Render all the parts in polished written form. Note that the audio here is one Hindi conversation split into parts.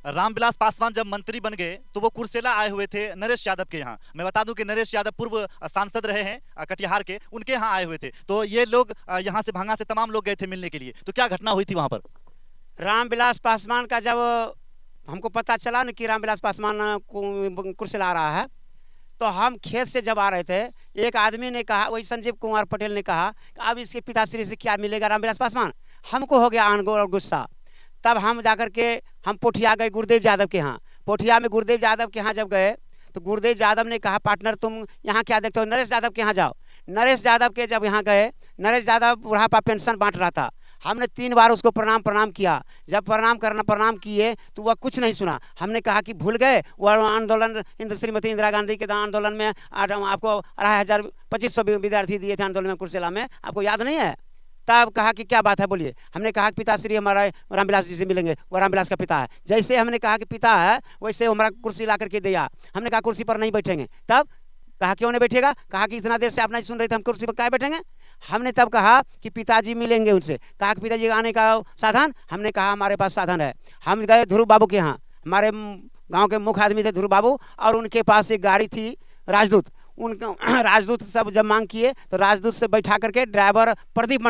रामविलास पासवान जब मंत्री बन गए तो वो कुर्सेला आए हुए थे नरेश यादव के यहाँ। मैं बता दूं कि नरेश यादव पूर्व सांसद रहे हैं कटिहार के, उनके यहाँ आए हुए थे। तो ये लोग यहाँ से भंगा से तमाम लोग गए थे मिलने के लिए। तो क्या घटना हुई थी वहां पर? रामविलास पासवान का जब हमको पता चला न कि रामविलास पासवान कुर्सी ला रहा है, तो हम खेत से जब आ रहे थे, एक आदमी ने कहा, वही संजीव कुमार पटेल ने कहा कि अब इसके पिताश्री से क्या मिलेगा रामविलास पासवान। हमको हो गया आनगो और गुस्सा। तब हम जाकर के हम पोठिया गए गुरुदेव यादव के यहाँ। पोठिया में गुरुदेव यादव के यहाँ जब गए तो गुरुदेव यादव ने कहा, पार्टनर तुम यहाँ क्या देखते हो, नरेश यादव के यहाँ जाओ। नरेश यादव के जब यहाँ गए, नरेश यादव बुढ़ापा पेंशन बांट रहा था। हमने 3 बार उसको प्रणाम किया। जब प्रणाम किए तो वह कुछ नहीं सुना। हमने कहा कि भूल गए वह आंदोलन श्रीमती इंदिरा गांधी के आंदोलन में आपको 2500 विद्यार्थी दिए थे आंदोलन में कुर्सेला में, आपको याद नहीं है? तब कहा कि क्या बात है बोलिए। हमने कहा कि पिताश्री हमारा रामविलास जी से मिलेंगे, वो रामविलास का पिता है। जैसे हमने कहा कि पिता है, वैसे हमारा कुर्सी ला करके दिया। हमने कहा कुर्सी पर नहीं बैठेंगे। तब कहा क्यों नहीं बैठेगा? कहा कि इतना देर से आप नहीं सुन रहे थे, हम कुर्सी पर क्या बैठेंगे। हमने तब कहा कि पिताजी मिलेंगे उनसे। कहा कि पिताजी आने का साधन? हमने कहा हमारे पास साधन है। हम गए ध्रुव बाबू के यहाँ, हमारे गांव के मुख्य आदमी थे ध्रुव बाबू, और उनके पास एक गाड़ी थी राजदूत। उनका राजदूत सब जब मांग किए तो राजदूत से बैठा करके ड्राइवर प्रदीप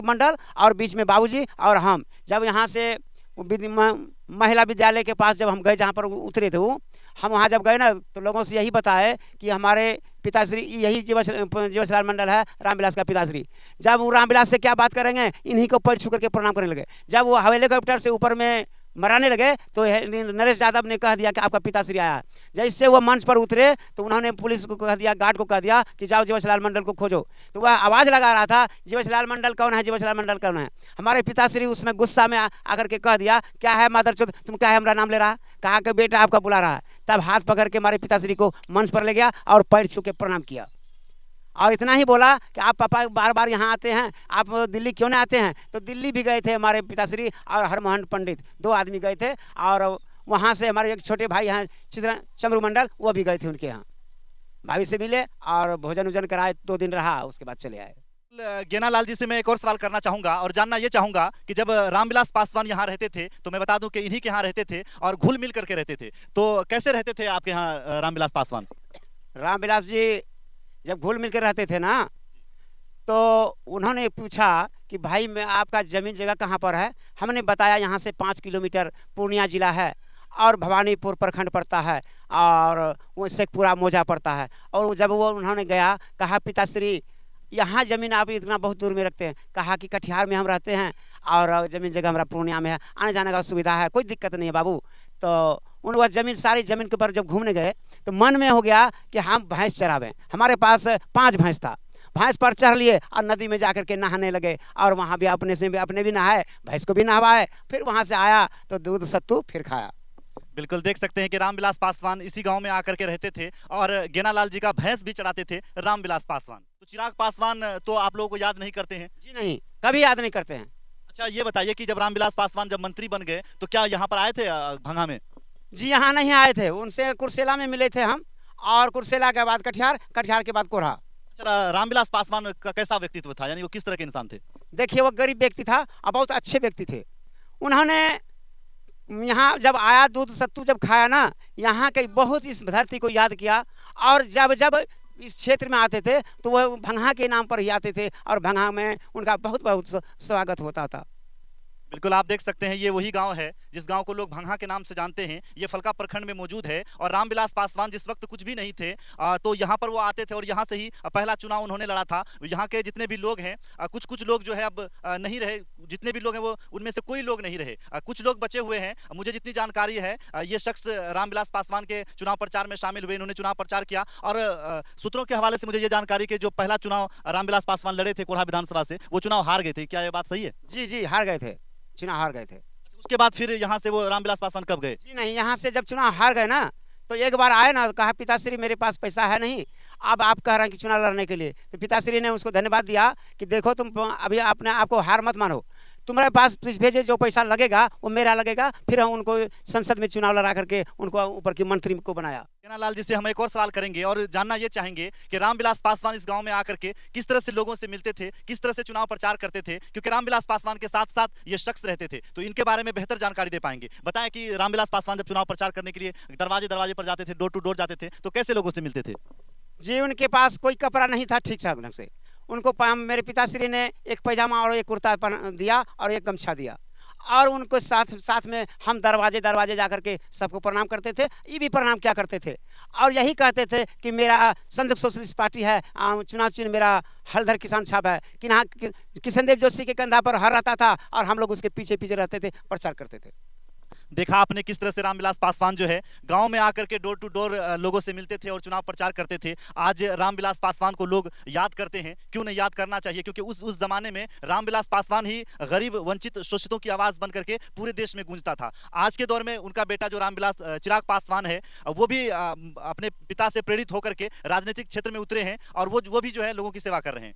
मंडल और बीच में बाबूजी और हम, जब यहाँ से महिला विद्यालय के पास जब हम गए, जहाँ पर उतरे थे वो, हम वहाँ जब गए ना तो लोगों से यही बताए कि हमारे पिताश्री यही जीवछलाल मंडल है, रामविलास का पिताश्री। जब वो रामविलास से क्या बात करेंगे, इन्हीं को पैर छू करके प्रणाम करने लगे। जब वो हेलीकॉप्टर से ऊपर में मराने लगे तो नरेश यादव ने कह दिया कि आपका पिताश्री आया। जैसे वो मंच पर उतरे तो उन्होंने पुलिस को कह दिया, गार्ड को कह दिया कि जाओ जीवछलाल मंडल को खोजो। तो वह आवाज़ लगा रहा था, जीवछलाल मंडल कौन है, जीवछलाल मंडल कौन है। हमारे पिताश्री उसमें गुस्सा में आकर के कह दिया, क्या है मादरचोद, तुम क्या है हमारा नाम ले रहा। कहा कि बेटा आपका बुला रहा है। तब हाथ पकड़ के हमारे पिताश्री को मंच पर ले गया और पैर छू के प्रणाम किया। और इतना ही बोला कि आप पापा बार बार यहाँ आते हैं, आप दिल्ली क्यों नहीं आते हैं। तो दिल्ली भी गए थे हमारे पिताश्री और हरमोहन पंडित, 2 आदमी गए थे। और वहाँ से हमारे एक छोटे भाई हैं चमरू मंडल, वो भी गए थे उनके यहाँ। भाभी से मिले और भोजन कराए, 2 दिन रहा, उसके बाद चले आए। गेनालाल जी से मैं एक और सवाल करना चाहूंगा और जानना ये चाहूंगा कि जब रामविलास पासवान यहाँ रहते थे तो मैं बता दूं कि इन्हीं के यहाँ रहते थे और घुल मिल करके रहते थे। तो कैसे रहते थे आपके यहाँ रामविलास पासवान? रामविलास जी जब घुल मिल कर रहते थे ना, तो उन्होंने पूछा कि भाई मैं आपका ज़मीन जगह कहाँ पर है। हमने बताया यहाँ से 5 किलोमीटर पूर्णिया जिला है और भवानीपुर प्रखंड पड़ता है और वो शेखपुरा मौजा पड़ता है। और जब वो उन्होंने गया, कहा पिताश्री यहाँ ज़मीन आप इतना बहुत दूर में रखते हैं। कहा कि कटिहार में हम रहते हैं और ज़मीन जगह हमारा पूर्णिया में है, आने जाने का सुविधा है, कोई दिक्कत नहीं है बाबू। तो उन वह ज़मीन सारी ज़मीन के ऊपर जब घूमने गए तो मन में हो गया कि हम भैंस चरावें। हमारे पास 5 भैंस था। भैंस पर चढ़ लिए और नदी में जाकर के नहाने लगे और वहाँ भी अपने भी नहाए, भैंस को भी नहवाए। फिर वहाँ से आया तो दूध सत्तू फिर खाया। बिल्कुल देख सकते हैं कि रामविलास पासवान इसी गांव में आकर के रहते थे और गेनालाल जी का भैंस भी चढ़ाते थे रामविलास पासवान। तो चिराग पासवान तो आप लोगों को याद नहीं करते हैं? जी नहीं, कभी याद नहीं करते हैं। अच्छा ये बताइए कि जब रामविलास पासवान जब मंत्री बन गए तो क्या यहाँ पर आए थे भंगा में? जी यहाँ नहीं आए थे, उनसे कुर्सेला में मिले थे हम, और कुर्सेला के बाद कटिहार के बाद कोढ़ा। अच्छा, रामविलास पासवान का कैसा व्यक्तित्व था, यानी वो किस तरह के इंसान थे? देखिए वो गरीब व्यक्ति था और बहुत अच्छे व्यक्ति थे। उन्होंने यहाँ जब आया, दूध सत्तू जब खाया ना, यहाँ के बहुत इस धरती को याद किया। और जब जब इस क्षेत्र में आते थे तो वह भंगा के नाम पर ही आते थे और भंगा में उनका बहुत स्वागत होता था। बिल्कुल आप देख सकते हैं ये वही गांव है जिस गांव को लोग भंगा के नाम से जानते हैं। ये फलका प्रखंड में मौजूद है और रामविलास पासवान जिस वक्त कुछ भी नहीं थे तो यहाँ पर वो आते थे और यहाँ से ही पहला चुनाव उन्होंने लड़ा था। यहाँ के जितने भी लोग हैं, कुछ लोग जो है अब नहीं रहे, जितने भी लोग हैं वो उनमें से कोई लोग नहीं रहे, कुछ लोग बचे हुए हैं। मुझे जितनी जानकारी है ये शख्स रामविलास पासवान के चुनाव प्रचार में शामिल हुए, इन्होंने चुनाव प्रचार किया। और सूत्रों के हवाले से मुझे ये जानकारी कि जो पहला चुनाव रामविलास पासवान लड़े थे कोढ़ा विधानसभा से, वो चुनाव हार गए थे, क्या ये बात सही है? जी हार गए थे, चुनाव हार गए थे। उसके बाद फिर यहाँ से वो रामविलास पासवान कब गए? जी नहीं, यहाँ से जब चुनाव हार गए ना तो एक बार आए ना, कहा पिताश्री मेरे पास पैसा है नहीं, अब आप कह रहे हैं कि चुनाव लड़ने के लिए। तो पिताश्री ने उसको धन्यवाद दिया कि देखो तुम अभी अपने आपको हार मत मानो, तुम्हारे पास भेजे जो पैसा लगेगा वो मेरा लगेगा, फिर हम उनको संसद में चुनाव लड़ा करके उनको ऊपर की मंत्री को बनाया। लाल जी से हम एक और सवाल करेंगे और जानना ये चाहेंगे कि रामविलास पासवान इस गांव में आकर के किस तरह से लोगों से मिलते थे, किस तरह से चुनाव प्रचार करते थे, क्योंकि रामविलास पासवान के साथ साथ ये शख्स रहते थे, तो इनके बारे में बेहतर जानकारी दे पाएंगे। बताएं कि रामविलास पासवान जब चुनाव प्रचार करने के लिए दरवाजे दरवाजे पर जाते थे, डोर टू डोर जाते थे, तो कैसे लोगों से मिलते थे? जी, उनके पास कोई कपड़ा नहीं था ठीक ठाक ढंग से। उनको मेरे पिताश्री ने एक पैजामा और एक कुर्ता दिया और एक गमछा दिया, और उनको साथ साथ में हम दरवाजे दरवाजे जा करके सबको प्रणाम करते थे। ये भी प्रणाम क्या करते थे और यही कहते थे कि मेरा संयुक्त सोशलिस्ट पार्टी है, चुनाव चिन्ह मेरा हलधर किसान छाप है। कि यहाँ किशन देव जोशी के कंधा पर हर रहता था और हम लोग उसके पीछे पीछे रहते थे, प्रचार करते थे। देखा आपने किस तरह से रामविलास पासवान जो है गांव में आकर के डोर टू डोर लोगों से मिलते थे और चुनाव प्रचार करते थे। आज रामविलास पासवान को लोग याद करते हैं, क्यों नहीं याद करना चाहिए, क्योंकि उस जमाने में रामविलास पासवान ही गरीब वंचित शोषितों की आवाज बन करके पूरे देश में गूंजता था। आज के दौर में उनका बेटा जो रामविलास चिराग पासवान है वो भी अपने पिता से प्रेरित होकर के राजनीतिक क्षेत्र में उतरे हैं और वो भी जो है लोगों की सेवा कर रहे हैं।